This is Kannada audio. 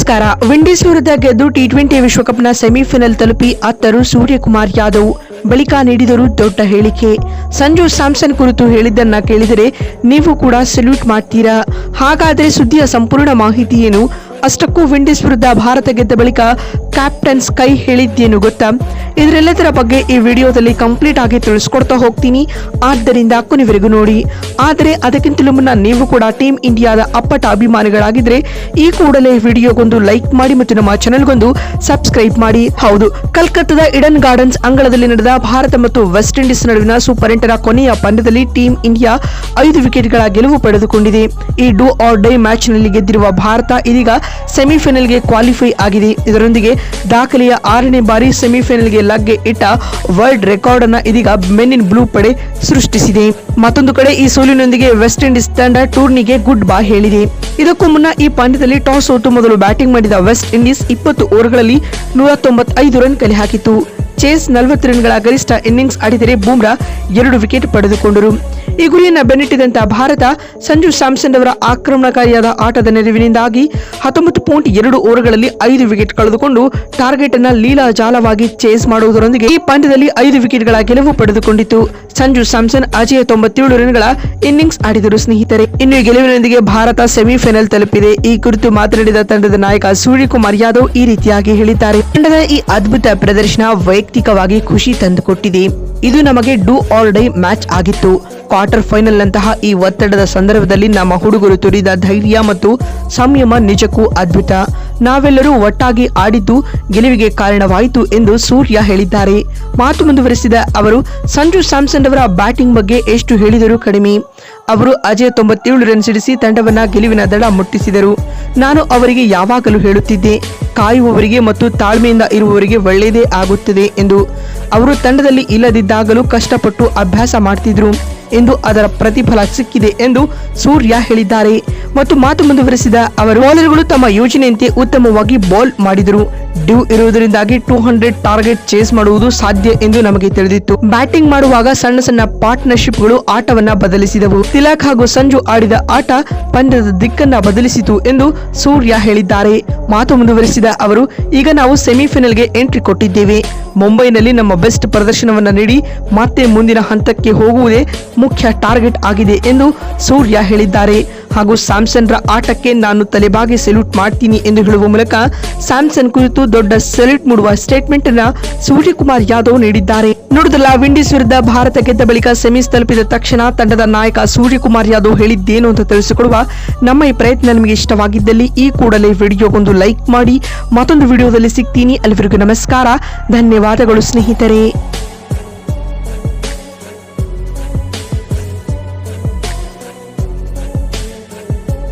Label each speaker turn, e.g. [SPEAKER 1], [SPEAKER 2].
[SPEAKER 1] ನಮಸ್ಕಾರ. ವಿಂಡೀಸ್ ವಿರುದ್ಧ ಗೆದ್ದು ಟಿ20 ವಿಶ್ವಕಪ್ನ ಸೆಮಿಫೈನಲ್ ತಲುಪಿ ಅತ್ತರು ಸೂರ್ಯಕುಮಾರ್ ಯಾದವ್. ಬಳಿಕ ನೀಡಿದರು ದೊಡ್ಡ ಹೇಳಿಕೆ. ಸಂಜು ಸ್ಯಾಮ್ಸನ್ ಕುರಿತು ಹೇಳಿದ್ದನ್ನ ಕೇಳಿದರೆ ನೀವು ಕೂಡ ಸೆಲ್ಯೂಟ್ ಮಾಡ್ತೀರಾ. ಹಾಗಾದರೆ ಸುದ್ದಿಯ ಸಂಪೂರ್ಣ ಮಾಹಿತಿ ಏನು? ಅಷ್ಟಕ್ಕೂ ವಿಂಡೀಸ್ ವಿರುದ್ಧ ಭಾರತ ಗೆದ್ದ ಬಳಿಕ ಕ್ಯಾಪ್ಟನ್ ಸ್ಕೈ ಹೇಳಿದ್ದೇನು ಗೊತ್ತಾ? ಇದರೆಲ್ಲದರ ಬಗ್ಗೆ ಈ ವಿಡಿಯೋದಲ್ಲಿ ಕಂಪ್ಲೀಟ್ ಆಗಿ ತಿಳಿಸ್ಕೊಡ್ತಾ ಹೋಗ್ತೀನಿ, ಆದ್ದರಿಂದ ಕೊನೆವರೆಗೂ ನೋಡಿ. ಆದರೆ ಅದಕ್ಕಿಂತಲೂ ಮುನ್ನ ನೀವು ಕೂಡ ಟೀಮ್ ಇಂಡಿಯಾದ ಅಪ್ಪಟ ಅಭಿಮಾನಿಗಳಾಗಿದ್ರೆ ಈ ಕೂಡಲೇ ವಿಡಿಯೋಗೊಂದು ಲೈಕ್ ಮಾಡಿ ಮತ್ತು ನಮ್ಮ ಚಾನೆಲ್ಗೊಂದು ಸಬ್ಸ್ಕ್ರೈಬ್ ಮಾಡಿ. ಹೌದು, ಕಲ್ಕತ್ತಾದ ಈಡನ್ ಗಾರ್ಡನ್ಸ್ ಅಂಗಳದಲ್ಲಿ ನಡೆದ ಭಾರತ ಮತ್ತು ವೆಸ್ಟ್ ಇಂಡೀಸ್ ನಡುವಿನ ಸೂಪರ್ 8ರ ಕೊನೆಯ ಪಂದ್ಯದಲ್ಲಿ ಟೀಮ್ ಇಂಡಿಯಾ 5 ವಿಕೆಟ್ಗಳ ಗೆಲುವು ಪಡೆದುಕೊಂಡಿದೆ. ಈ ಡೂ ಆರ್ ಡೈ ಮ್ಯಾಚ್ ನಲ್ಲಿ ಗೆದ್ದಿರುವ ಭಾರತ ಇದೀಗ ಸೆಮಿಫೈನಲ್ಗೆ ಕ್ವಾಲಿಫೈ ಆಗಿದೆ. ಇದರೊಂದಿಗೆ ದಾಖಲೆಯ 6ನೇ ಬಾರಿ ಸೆಮಿಫೈನಲ್ಗೆ ಲಗ್ಗೆ ಇಟ್ಟ ವರ್ಲ್ಡ್ ರೆಕಾರ್ಡ್ ಅನ್ನ ಇದೀಗ ಮೆನ್ ಇನ್ ಬ್ಲೂ ಪಡೆ ಸೃಷ್ಟಿಸಿದೆ. ಮತ್ತೊಂದು ಕಡೆ ಈ ಸೋಲಿನೊಂದಿಗೆ ವೆಸ್ಟ್ ಇಂಡೀಸ್ ತಂಡ ಟೂರ್ನಿಗೆ ಗುಡ್ ಬೈ ಹೇಳಿದೆ. ಇದಕ್ಕೂ ಮುನ್ನ ಈ ಪಂದ್ಯದಲ್ಲಿ ಟಾಸ್ ಸೋತು ಮೊದಲು ಬ್ಯಾಟಿಂಗ್ ಮಾಡಿದ ವೆಸ್ಟ್ ಇಂಡೀಸ್ 20 ಓವರ್ಗಳಲ್ಲಿ 195 ರನ್ ಕಲೆ ಹಾಕಿತು. ಚೇಸ್ 40 ರನ್ಗಳ ಗರಿಷ್ಠ ಇನ್ನಿಂಗ್ಸ್ ಆಡಿದರೆ ಬೂಮ್ರಾ 2 ವಿಕೆಟ್ ಪಡೆದುಕೊಂಡರು. ಈ ಗುರಿಯನ್ನ ಬೆನ್ನಟ್ಟಿದಂತ ಭಾರತ ಸಂಜು ಸ್ಯಾಮ್ಸನ್ ಅವರ ಆಕ್ರಮಣಕಾರಿಯಾದ ಆಟದ ನೆರವಿನಿಂದಾಗಿ 19.2 ಓವರ್ಗಳಲ್ಲಿ 5 ವಿಕೆಟ್ ಕಳೆದುಕೊಂಡು ಟಾರ್ಗೆಟ್ ಅನ್ನ ಲೀಲಾಜಾಲವಾಗಿ ಚೇಸ್ ಮಾಡುವುದರೊಂದಿಗೆ ಈ ಪಂದ್ಯದಲ್ಲಿ 5 ವಿಕೆಟ್ಗಳ ಗೆಲುವು ಪಡೆದುಕೊಂಡಿತು. ಸಂಜು ಸ್ಯಾಮ್ಸನ್ ಅಜೇಯ 97 ರನ್ಗಳ ಇನ್ನಿಂಗ್ಸ್ ಆಡಿದರು. ಸ್ನೇಹಿತರೆ, ಇನ್ನು ಈ ಗೆಲುವಿನೊಂದಿಗೆ ಭಾರತ ಸೆಮಿಫೈನಲ್ ತಲುಪಿದೆ. ಈ ಕುರಿತು ಮಾತನಾಡಿದ ತಂಡದ ನಾಯಕ ಸೂರ್ಯಕುಮಾರ್ ಯಾದವ್ ಈ ರೀತಿಯಾಗಿ ಹೇಳಿದ್ದಾರೆ. ತಂಡದ ಈ ಅದ್ಭುತ ಪ್ರದರ್ಶನ ವೈಯಕ್ತಿಕವಾಗಿ ಖುಷಿ ತಂದುಕೊಟ್ಟಿದೆ. ಇದು ನಮಗೆ ಡೂ ಆರ್ ಡೈ ಮ್ಯಾಚ್ ಆಗಿತ್ತು. ಕ್ವಾರ್ಟರ್ ಫೈನಲ್ ನಂತಹ ಈ ಒತ್ತಡದ ಸಂದರ್ಭದಲ್ಲಿ ನಮ್ಮ ಹುಡುಗರು ತೋರಿದ ಧೈರ್ಯ ಮತ್ತು ಸಂಯಮ ನಿಜಕ್ಕೂ ಅದ್ಭುತ. ನಾವೆಲ್ಲರೂ ಒಟ್ಟಾಗಿ ಆಡಿದ್ದು ಗೆಲುವಿಗೆ ಕಾರಣವಾಯಿತು ಎಂದು ಸೂರ್ಯ ಹೇಳಿದ್ದಾರೆ. ಮಾತು ಮುಂದುವರೆಸಿದ ಅವರು, ಸಂಜು ಸ್ಯಾಮ್ಸನ್ ಅವರ ಬ್ಯಾಟಿಂಗ್ ಬಗ್ಗೆ ಎಷ್ಟು ಹೇಳಿದರೂ ಕಡಿಮೆ. ಅವರು ಅಜೇಯ 97 ರನ್ ಸಿಡಿಸಿ ತಂಡವನ್ನ ಗೆಲುವಿನ ದಡ ಮುಟ್ಟಿಸಿದರು. ನಾನು ಅವರಿಗೆ ಯಾವಾಗಲೂ ಹೇಳುತ್ತಿದ್ದೆ, ಕಾಯುವವರಿಗೆ ಮತ್ತು ತಾಳ್ಮೆಯಿಂದ ಇರುವವರಿಗೆ ಒಳ್ಳೆಯದೇ ಆಗುತ್ತದೆ ಎಂದು. ಅವರು ತಂಡದಲ್ಲಿ ಇಲ್ಲದಿದ್ದಾಗಲೂ ಕಷ್ಟಪಟ್ಟು ಅಭ್ಯಾಸ ಮಾಡ್ತಿದ್ರು ಎಂದು ಅದರ ಪ್ರತಿಫಲ ಸಿಕ್ಕಿದೆ ಎಂದು ಸೂರ್ಯ ಹೇಳಿದ್ದಾರೆ. ಮತ್ತು ಮಾತು ಮುಂದುವರೆಸಿದ ಅವರು, ಬೌಲರ್ಗಳು ತಮ್ಮ ಯೋಜನೆಯಂತೆ ಉತ್ತಮವಾಗಿ ಬೌಲ್ ಮಾಡಿದರು. ಡ್ಯೂ ಇರುವುದರಿಂದಾಗಿ 200 ಟಾರ್ಗೆಟ್ ಚೇಸ್ ಮಾಡುವುದು ಸಾಧ್ಯ ಎಂದು ನಮಗೆ ತಿಳಿದಿತ್ತು. ಬ್ಯಾಟಿಂಗ್ ಮಾಡುವಾಗ ಸಣ್ಣ ಸಣ್ಣ ಪಾರ್ಟ್ನರ್ಶಿಪ್ಗಳು ಆಟವನ್ನ ಬದಲಿಸಿದವು. ತಿಲಕ್ ಹಾಗೂ ಸಂಜು ಆಡಿದ ಆಟ ಪಂದ್ಯದ ದಿಕ್ಕನ್ನ ಬದಲಿಸಿತು ಎಂದು ಸೂರ್ಯ ಹೇಳಿದ್ದಾರೆ. ಮಾತು ಮುಂದುವರೆಸಿದ ಅವರು, ಈಗ ನಾವು ಸೆಮಿಫೈನಲ್ಗೆ ಎಂಟ್ರಿ ಕೊಟ್ಟಿದ್ದೇವೆ. ಮುಂಬೈನಲ್ಲಿ ನಮ್ಮ ಬೆಸ್ಟ್ ಪ್ರದರ್ಶನವನ್ನ ನೀಡಿ ಮತ್ತೆ ಮುಂದಿನ ಹಂತಕ್ಕೆ ಹೋಗುವುದೇ ಮುಖ್ಯ ಟಾರ್ಗೆಟ್ ಆಗಿದೆ ಎಂದು ಸೂರ್ಯ ಹೇಳಿದ್ದಾರೆ. ಹಾಗೂ ಸ್ಯಾಮ್ಸನ್ ರ ಆಟಕ್ಕೆ ನಾನು ತಲೆಬಾಗಿ ಸೆಲ್ಯೂಟ್ ಮಾಡ್ತೀನಿ ಎಂದು ಹೇಳುವ ಮೂಲಕ ಸ್ಯಾಮ್ಸನ್ ಕುರಿತು ದೊಡ್ಡ ಸೆಲ್ಯೂಟ್ ಮೂಡುವ ಸ್ಟೇಟ್ಮೆಂಟ್ ಅನ್ನ ಸೂರ್ಯಕುಮಾರ್ ಯಾದವ್ ನೀಡಿದ್ದಾರೆ. ನೋಡಿದ್ರಲ್ಲ, ವಿಂಡೀಸ್ ವಿರುದ್ಧ ಭಾರತ ಗೆದ್ದ ಬಳಿಕ ಸೆಮೀಸ್ ತಲುಪಿದ ತಕ್ಷಣ ತಂಡದ ನಾಯಕ ಸೂರ್ಯಕುಮಾರ್ ಯಾದವ್ ಹೇಳಿದ್ದೇನು ಅಂತ ತಿಳಿಸಿಕೊಡುವ ನಮ್ಮ ಈ ಪ್ರಯತ್ನ ನಿಮಗೆ ಇಷ್ಟವಾಗಿದ್ದಲ್ಲಿ ಈ ಕೂಡಲೇ ವಿಡಿಯೋಗೊಂದು ಲೈಕ್ ಮಾಡಿ. ಮತ್ತೊಂದು ವಿಡಿಯೋದಲ್ಲಿ ಸಿಗ್ತೀನಿ. ಅಲ್ಲಿವರೆಗೂ ನಮಸ್ಕಾರ, ಧನ್ಯವಾದಗಳು ಸ್ನೇಹಿತರೆ.